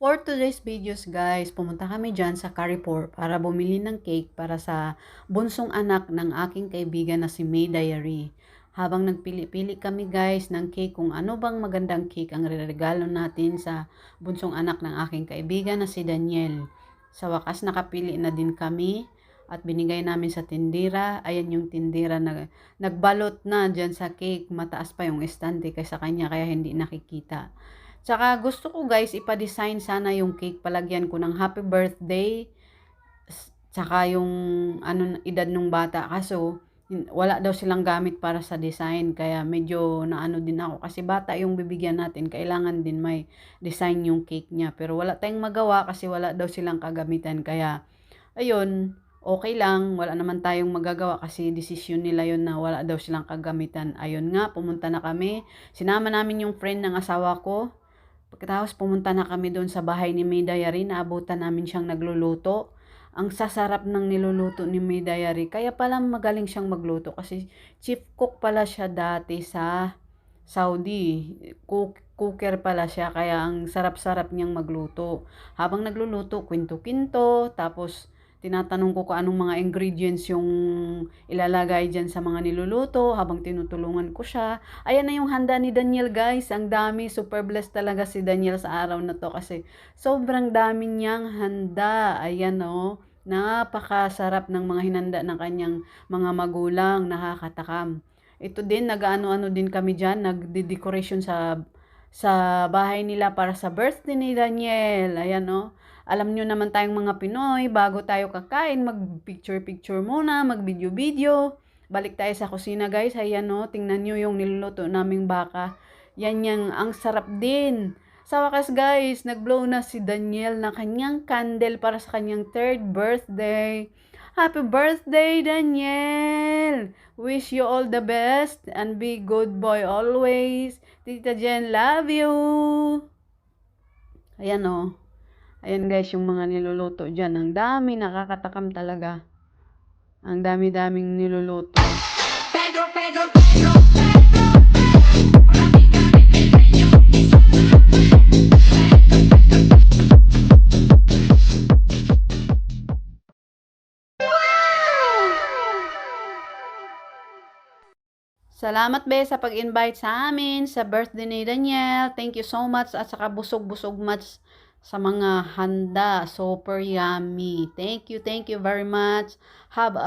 For today's videos guys, pumunta kami dyan sa Carrefour para bumili ng cake para sa bunsong anak ng aking kaibigan na si May Diary. Habang nagpili-pili kami guys ng cake kung ano bang magandang cake ang regalo natin sa bunsong anak ng aking kaibigan na si Daniel. Sa wakas nakapili na din kami at binigay namin sa tindira. Ayan yung tindira na nagbalot na dyan sa cake. Mataas pa yung estante kaysa kanya kaya hindi nakikita. Tsaka gusto ko guys, ipa-design sana yung cake. Palagyan ko ng happy birthday. Tsaka yung edad ng bata. Kaso, wala daw silang gamit para sa design. Kaya medyo naano din ako. Kasi bata yung bibigyan natin. Kailangan din may design yung cake niya. Pero wala tayong magawa kasi wala daw silang kagamitan. Kaya, ayun, okay lang. Wala naman tayong magagawa kasi desisyon nila yun na wala daw silang kagamitan. Ayun nga, pumunta na kami. Sinama namin yung friend ng asawa ko. Pagkatapos pumunta na kami doon sa bahay ni May Diary, naabutan namin siyang nagluluto. Ang sasarap ng niluluto ni May Diary. Kaya pala magaling siyang magluto kasi chief cook pala siya dati sa Saudi. Cooker pala siya kaya ang sarap-sarap niyang magluto. Habang nagluluto, kwento-kwento, tapos tinatanong ko kung anong mga ingredients yung ilalagay dyan sa mga niluluto habang tinutulungan ko siya. Ayan na yung handa ni Daniel guys. Ang dami. Super blessed talaga si Daniel sa araw na to kasi sobrang dami niyang handa. Ayan o. Napakasarap ng mga hinanda ng kanyang mga magulang. Nakakatakam. Ito din, nag-ano-ano din kami dyan. Nagde-decoration sa bahay nila para sa birthday ni Daniel. Ayan o. Alam nyo naman tayong mga Pinoy, bago tayo kakain, mag-picture-picture muna, mag-video-video. Balik tayo sa kusina guys. Ayan o, tingnan nyo yung niluluto naming baka. Yan yang, ang sarap din. Sa wakas guys, nag-blow na si Daniel na kanyang candle para sa kanyang 3rd birthday. Happy birthday, Daniel! Wish you all the best and be good boy always. Tita Jen, love you! Ayan o. Ayan guys, yung mga niluluto dyan. Ang dami, nakakatakam talaga. Ang dami-daming niluluto. Pedro, Pedro, Pedro, Pedro. Salamat be sa pag-invite sa amin sa birthday ni Daniel. Thank you so much at saka busog-busog much sa mga handa. Super yummy. Thank you very much. Have a